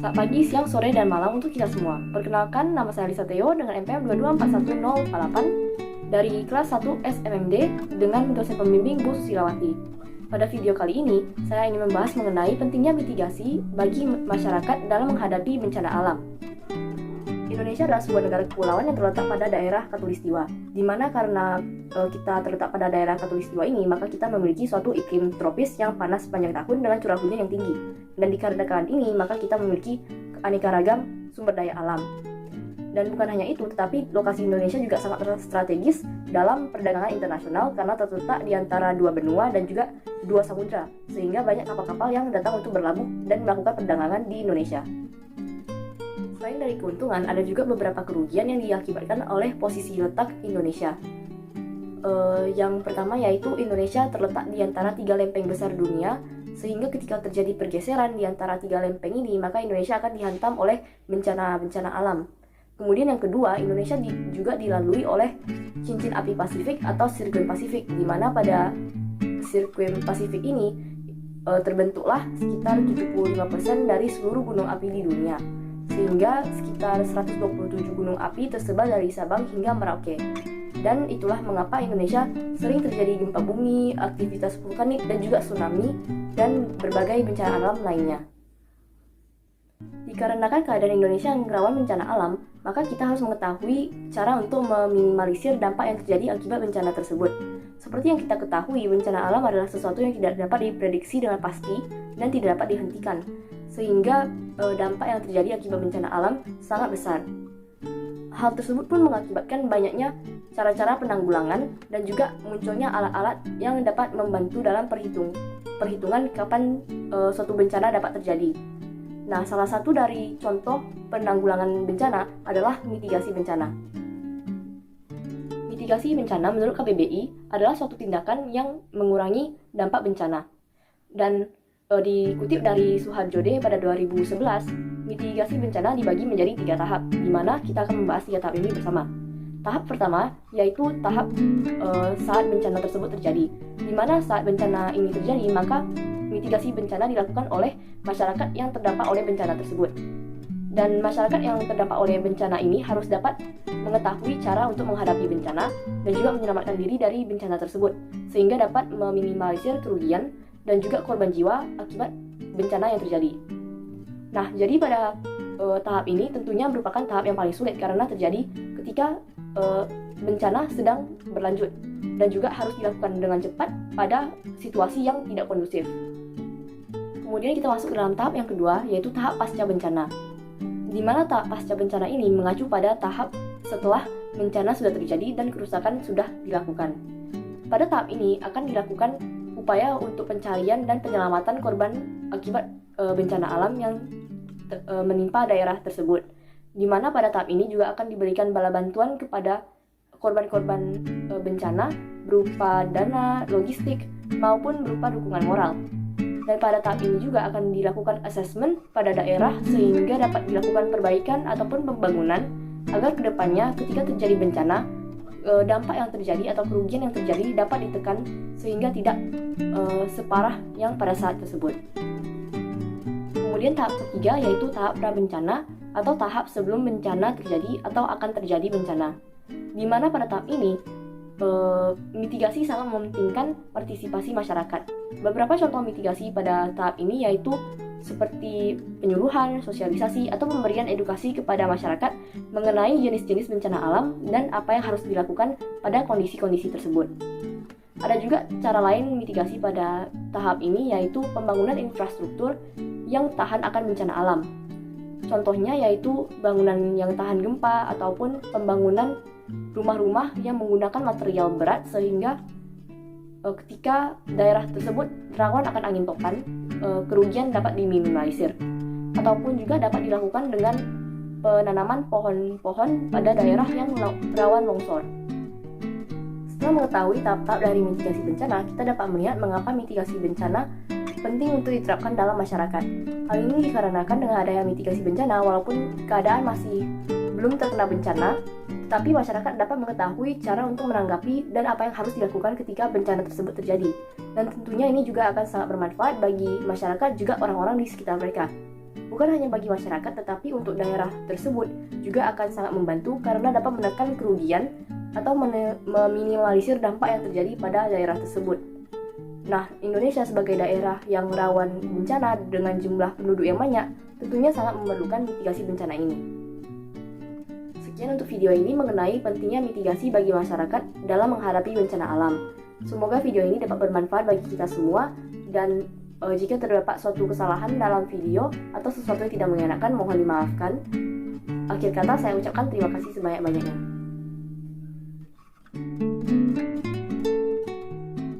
Selamat pagi, siang, sore, dan malam untuk kita semua. Perkenalkan, nama saya Lisa Theo dengan NPM 2241048 dari kelas 1 SMMD dengan dosen pembimbing Bu Susilawati. Pada video kali ini, saya ingin membahas mengenai pentingnya mitigasi bagi masyarakat dalam menghadapi bencana alam. Indonesia adalah sebuah negara kepulauan yang terletak pada daerah Khatulistiwa, di mana karena kita terletak pada daerah Khatulistiwa ini, maka kita memiliki suatu iklim tropis yang panas sepanjang tahun dengan curah hujan yang tinggi. Dan dikarenakan ini, maka kita memiliki keanekaragam sumber daya alam. Dan bukan hanya itu, tetapi lokasi Indonesia juga sangat strategis dalam perdagangan internasional karena terletak di antara dua benua dan juga dua samudra, sehingga banyak kapal-kapal yang datang untuk berlabuh dan melakukan perdagangan di Indonesia. Selain dari keuntungan, ada juga beberapa kerugian yang diakibatkan oleh posisi letak Indonesia. Yang pertama yaitu Indonesia terletak di antara tiga lempeng besar dunia, sehingga ketika terjadi pergeseran di antara tiga lempeng ini, maka Indonesia akan dihantam oleh bencana-bencana alam. Kemudian yang kedua, Indonesia juga dilalui oleh cincin api Pasifik atau sirkuit Pasifik, di mana pada sirkuit Pasifik ini terbentuklah sekitar 75% dari seluruh gunung api di dunia, sehingga sekitar 127 gunung api tersebar dari Sabang hingga Merauke. Dan itulah mengapa Indonesia sering terjadi gempa bumi, aktivitas vulkanik, dan juga tsunami, dan berbagai bencana alam lainnya. Dikarenakan keadaan Indonesia yang rawan bencana alam, maka kita harus mengetahui cara untuk meminimalisir dampak yang terjadi akibat bencana tersebut. Seperti yang kita ketahui, bencana alam adalah sesuatu yang tidak dapat diprediksi dengan pasti dan tidak dapat dihentikan, sehingga dampak yang terjadi akibat bencana alam sangat besar. Hal tersebut pun mengakibatkan banyaknya cara-cara penanggulangan dan juga munculnya alat-alat yang dapat membantu dalam perhitungan kapan suatu bencana dapat terjadi. Nah, salah satu dari contoh penanggulangan bencana adalah mitigasi bencana. Mitigasi bencana menurut KBBI adalah suatu tindakan yang mengurangi dampak bencana. Dan dikutip dari Suharjode pada 2011, mitigasi bencana dibagi menjadi 3 tahap, di mana kita akan membahas 3 tahap ini bersama. Tahap pertama yaitu tahap saat bencana tersebut terjadi, di mana saat bencana ini terjadi, maka mitigasi bencana dilakukan oleh masyarakat yang terdampak oleh bencana tersebut. Dan masyarakat yang terdampak oleh bencana ini harus dapat mengetahui cara untuk menghadapi bencana dan juga menyelamatkan diri dari bencana tersebut, sehingga dapat meminimalisir kerugian dan juga korban jiwa akibat bencana yang terjadi. Nah, jadi pada tahap ini tentunya merupakan tahap yang paling sulit karena terjadi ketika bencana sedang berlanjut dan juga harus dilakukan dengan cepat pada situasi yang tidak kondusif. Kemudian kita masuk ke dalam tahap yang kedua, yaitu tahap pasca bencana, di mana tahap pasca bencana ini mengacu pada tahap setelah bencana sudah terjadi dan kerusakan sudah dilakukan. Pada tahap ini akan dilakukan upaya untuk pencarian dan penyelamatan korban akibat bencana alam yang menimpa daerah tersebut, di mana pada tahap ini juga akan diberikan bala bantuan kepada korban-korban bencana berupa dana, logistik, maupun berupa dukungan moral. Dan pada tahap ini juga akan dilakukan assessment pada daerah sehingga dapat dilakukan perbaikan ataupun pembangunan agar kedepannya ketika terjadi bencana, dampak yang terjadi atau kerugian yang terjadi dapat ditekan sehingga tidak separah yang pada saat tersebut. Kemudian tahap ketiga yaitu tahap pra-bencana atau tahap sebelum bencana terjadi atau akan terjadi bencana, di mana pada tahap ini mitigasi sangat mementingkan partisipasi masyarakat. Beberapa contoh mitigasi pada tahap ini yaitu seperti penyuluhan, sosialisasi, atau pemberian edukasi kepada masyarakat mengenai jenis-jenis bencana alam dan apa yang harus dilakukan pada kondisi-kondisi tersebut. Ada juga cara lain mitigasi pada tahap ini yaitu pembangunan infrastruktur yang tahan akan bencana alam. Contohnya yaitu bangunan yang tahan gempa ataupun pembangunan rumah-rumah yang menggunakan material berat sehingga ketika daerah tersebut rawan akan angin topan, kerugian dapat diminimalisir. Ataupun juga dapat dilakukan dengan penanaman pohon-pohon pada daerah yang rawan longsor. Setelah mengetahui tahap-tahap dari mitigasi bencana, kita dapat melihat mengapa mitigasi bencana penting untuk diterapkan dalam masyarakat. Hal ini dikarenakan dengan adanya mitigasi bencana, walaupun keadaan masih belum terkena bencana, tapi masyarakat dapat mengetahui cara untuk menanggapi dan apa yang harus dilakukan ketika bencana tersebut terjadi. Dan tentunya ini juga akan sangat bermanfaat bagi masyarakat juga orang-orang di sekitar mereka. bukan hanya bagi masyarakat tetapi untuk daerah tersebut juga akan sangat membantu karena dapat menekan kerugian atau meminimalisir dampak yang terjadi pada daerah tersebut. Nah, Indonesia sebagai daerah yang rawan bencana dengan jumlah penduduk yang banyak, tentunya sangat memerlukan mitigasi bencana ini. Sekian untuk video ini mengenai pentingnya mitigasi bagi masyarakat dalam menghadapi bencana alam. Semoga video ini dapat bermanfaat bagi kita semua, dan jika terdapat suatu kesalahan dalam video atau sesuatu yang tidak mengenakan, mohon dimaafkan. Akhir kata, saya ucapkan terima kasih sebanyak-banyaknya.